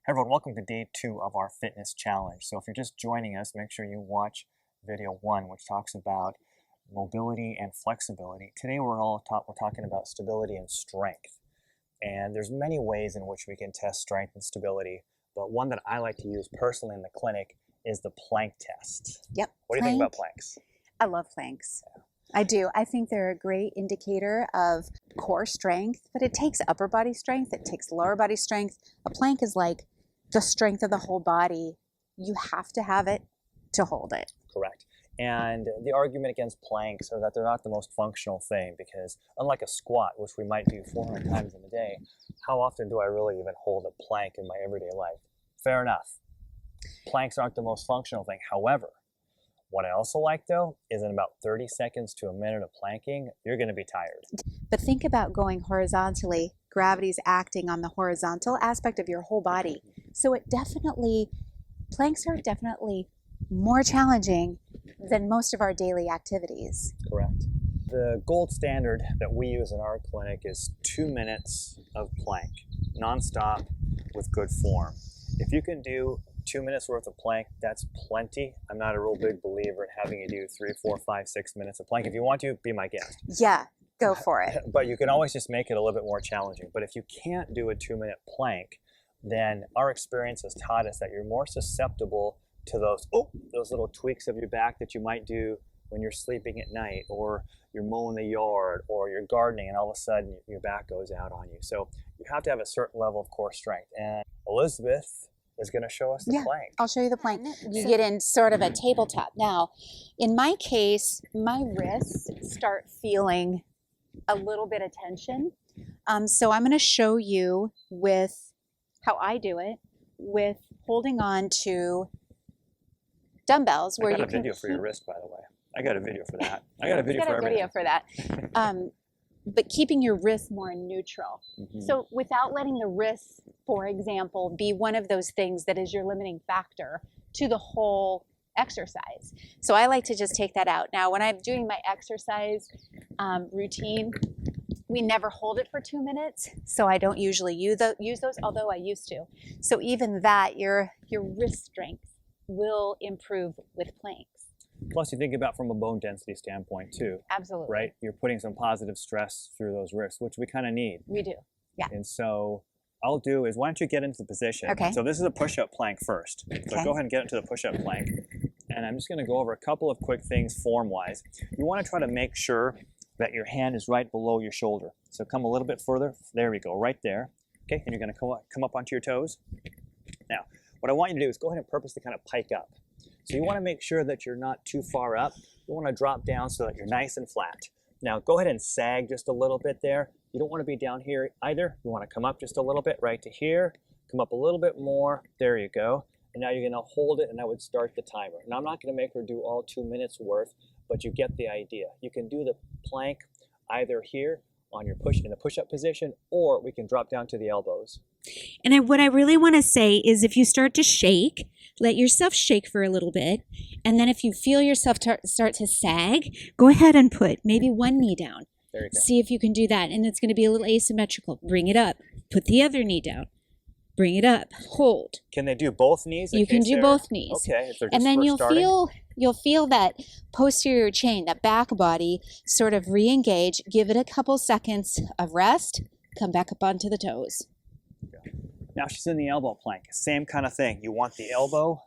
Everyone, welcome to day 2 of our fitness challenge. So if you're just joining us, make sure you watch video 1, which talks about mobility and flexibility. Today we're talking about stability and strength. And there's many ways in which we can test strength and stability, but one that I like to use personally in the clinic is the Planck Test. Yep. What do you think about Planck's? I love Planck's. I do. I think they're a great indicator of core strength, but it takes upper body strength, it takes lower body strength. A plank is like the strength of the whole body. You have to have it to hold it. Correct. And the argument against planks are that they're not the most functional thing because unlike a squat, which we might do 400 times in a day, how often do I really even hold a plank in my everyday life? Fair enough. Planks aren't the most functional thing. However, what I also like though is in about 30 seconds to a minute of planking, you're going to be tired. But think about going horizontally. Gravity's acting on the horizontal aspect of your whole body. So planks are definitely more challenging than most of our daily activities. Correct. The gold standard that we use in our clinic is 2 minutes of plank, nonstop with good form. If you can do 2 minutes worth of plank, that's plenty. I'm not a real big believer in having you do 3, 4, 5, 6 minutes of plank. If you want to, be my guest. Yeah, go for it. But you can always just make it a little bit more challenging. But if you can't do a 2-minute plank, then our experience has taught us that you're more susceptible to those little tweaks of your back that you might do when you're sleeping at night, or you're mowing the yard, or you're gardening, and all of a sudden your back goes out on you. So you have to have a certain level of core strength. And Elizabeth is going to show us the plank. I'll show you the plank. You get in sort of a tabletop. Now, in my case, my wrists start feeling a little bit of tension. So I'm going to show you with how I do it with holding on to dumbbells. Where I got you a video for your wrist, by the way. I got a video for that. I got a video for everything. But keeping your wrist more neutral. Mm-hmm. So without letting the wrist, for example, be one of those things that is your limiting factor to the whole exercise. So I like to just take that out. Now, when I'm doing my exercise routine, we never hold it for 2 minutes. So I don't usually use those, although I used to. So even that, your wrist strength will improve with planks. Plus, you think about from a bone density standpoint too. Absolutely. Right? You're putting some positive stress through those wrists, which we kind of need. We do. Yeah. And so I'll do is, why don't you get into the position? Okay. So this is a push-up plank first. So Okay. go ahead and get into the push-up plank. And I'm just going to go over a couple of quick things form-wise. You want to try to make sure that your hand is right below your shoulder. So come a little bit further. There we go, right there. Okay, and you're going to come up onto your toes. Now, what I want you to do is go ahead and purposely kind of pike up. So you want to make sure that you're not too far up. You want to drop down so that you're nice and flat. Now go ahead and sag just a little bit there. You don't want to be down here either. You want to come up just a little bit right to here. Come up a little bit more. There you go. And now you're going to hold it, and I would start the timer. Now I'm not going to make her do all 2 minutes worth, but you get the idea. You can do the plank either here on your in the push-up position, or we can drop down to the elbows. And what I really want to say is if you start to shake, let yourself shake for a little bit. And then if you feel yourself start to sag, go ahead and put maybe one knee down. There you go. See if you can do that. And it's going to be a little asymmetrical. Bring it up. Put the other knee down. Bring it up. Hold. Can they do both knees? You can do both knees. Okay. If they're just and then starting. you'll feel that posterior chain, that back body sort of re-engage. Give it a couple seconds of rest. Come back up onto the toes. Now she's in the elbow plank. Same kind of thing. You want the elbow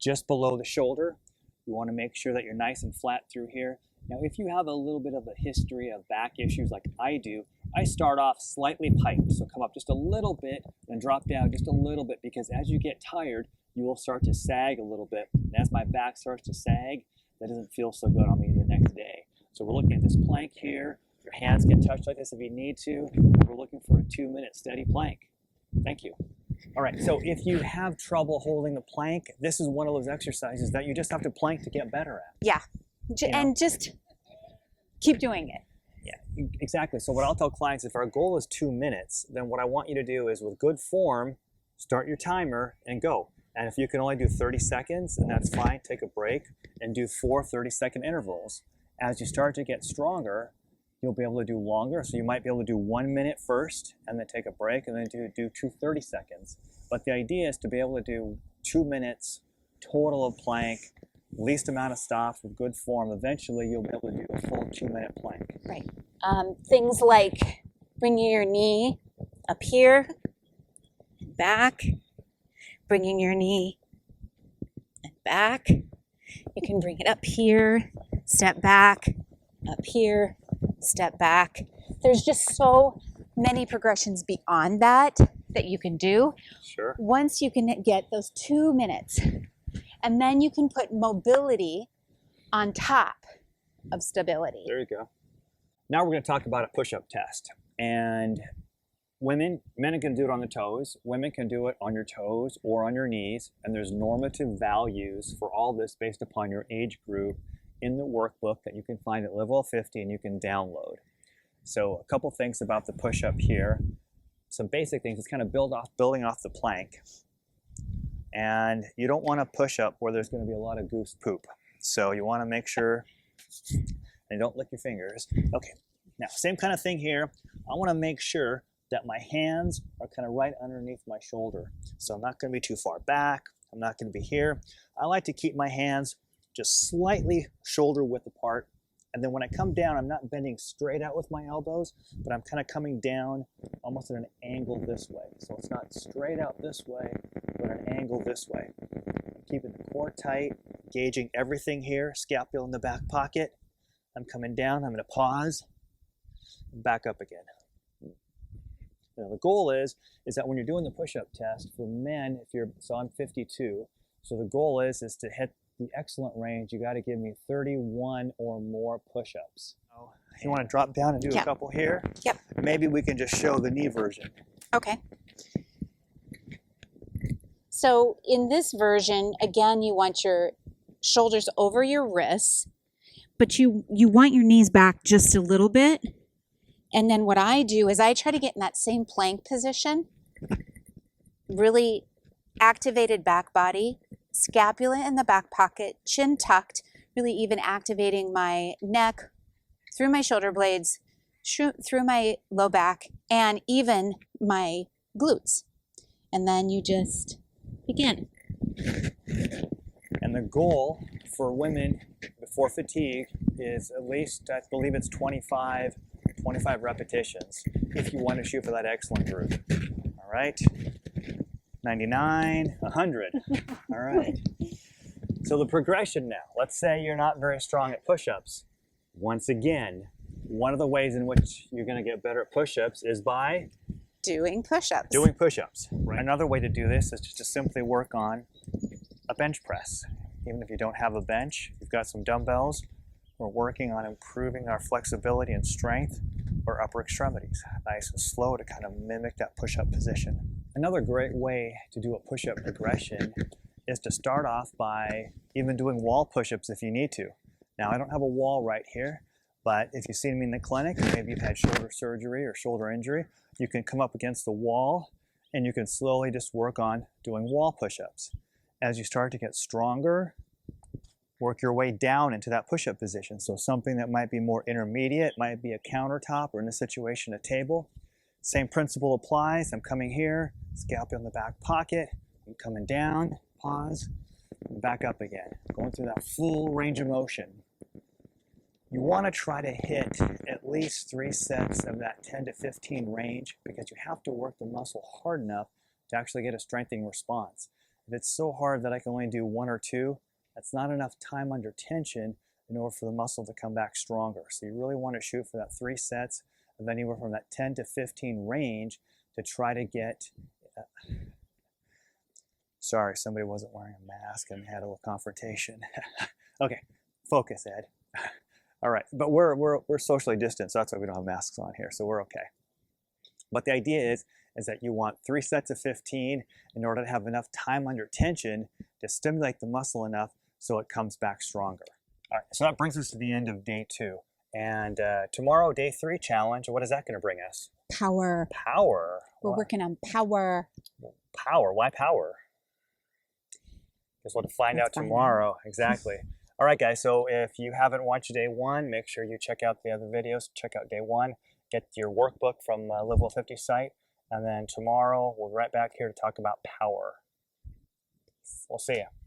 just below the shoulder. You want to make sure that you're nice and flat through here. Now, if you have a little bit of a history of back issues like I do, I start off slightly piked. So come up just a little bit and drop down just a little bit, because as you get tired, you will start to sag a little bit. And as my back starts to sag, that doesn't feel so good on me the next day. So we're looking at this plank here. Your hands can touch like this if you need to. We're looking for a 2-minute steady plank. Thank you. All right, so if you have trouble holding the plank, this is one of those exercises that you just have to plank to get better at. Yeah. And just keep doing it. Yeah, exactly. So what I'll tell clients, if our goal is 2 minutes, then what I want you to do is with good form, start your timer and go. And if you can only do 30 seconds, and that's fine, take a break and do 4 30-second intervals. As you start to get stronger, you'll be able to do longer. So you might be able to do 1 minute first and then take a break and then do 30 seconds. But the idea is to be able to do 2 minutes total of plank, least amount of stops with good form. Eventually you'll be able to do a full 2-minute plank. Right. Things like bringing your knee up here and back, bringing your knee and back. You can bring it up here, step back, up here, step back. There's just so many progressions beyond that you can do. Sure. Once you can get those 2 minutes, and then you can put mobility on top of stability. There you go. Now we're going to talk about a push-up test. And men can do it on the toes. Women can do it on your toes or on your knees. And there's normative values for all this based upon your age group in the workbook that you can find at Level 50 and you can download. So a couple things about the push-up here. Some basic things. It's kind of building off the plank. And you don't want to push up where there's going to be a lot of goose poop. So you want to make sure, and don't lick your fingers. Okay, now same kind of thing here. I want to make sure that my hands are kind of right underneath my shoulder. So I'm not going to be too far back. I'm not going to be here. I like to keep my hands just slightly shoulder width apart. And then when I come down, I'm not bending straight out with my elbows, but I'm kind of coming down almost at an angle this way. So it's not straight out this way, but an angle this way. I'm keeping the core tight, gauging everything here, scapula in the back pocket. I'm coming down, I'm going to pause, and back up again. Now the goal is that when you're doing the push-up test, for men, so I'm 52, so the goal is to hit the excellent range. You got to give me 31 or more push-ups. So if you want to drop down and do a couple here, maybe we can just show the knee version. Okay. So in this version, again, you want your shoulders over your wrists, but you want your knees back just a little bit. And then what I do is I try to get in that same plank position, really activated back body, scapula in the back pocket, chin tucked, really even activating my neck through my shoulder blades, through my low back, and even my glutes. And then you just begin. And the goal for women before fatigue is at least, I believe it's 25 repetitions if you want to shoot for that excellent group. All right. 99, 100. All right. So the progression now. Let's say you're not very strong at push-ups. Once again, one of the ways in which you're going to get better at push-ups is by doing push-ups. Doing push-ups. Right. Another way to do this is just to simply work on a bench press. Even if you don't have a bench, you've got some dumbbells. We're working on improving our flexibility and strength or upper extremities. Nice and slow to kind of mimic that push-up position. Another great way to do a push-up progression is to start off by even doing wall push-ups if you need to. Now, I don't have a wall right here, but if you've seen me in the clinic, maybe you've had shoulder surgery or shoulder injury, you can come up against the wall and you can slowly just work on doing wall push-ups. As you start to get stronger, work your way down into that push-up position. So something that might be more intermediate, might be a countertop, or in this situation, a table. Same principle applies. I'm coming here, scapula in the back pocket. I'm coming down, pause, and back up again. Going through that full range of motion. You want to try to hit at least 3 sets of that 10 to 15 range because you have to work the muscle hard enough to actually get a strengthening response. If it's so hard that I can only do 1 or 2, that's not enough time under tension in order for the muscle to come back stronger. So you really want to shoot for that 3 sets of anywhere from that 10 to 15 range to try to get, sorry, somebody wasn't wearing a mask and had a little confrontation. Okay, focus, Ed. All right, but we're socially distanced, so that's why we don't have masks on here, so we're okay. But the idea is that you want 3 sets of 15 in order to have enough time under tension to stimulate the muscle enough so it comes back stronger. All right, so that brings us to the end of day 2. And tomorrow, day 3 challenge, what is that going to bring us? Power. Power. We're working on power. Power. Why power? Guess we'll have to find out tomorrow. Exactly. All right, guys, so if you haven't watched day 1, make sure you check out the other videos. Check out day 1, get your workbook from Live 50 site, and then tomorrow we'll be right back here to talk about power. We'll see you.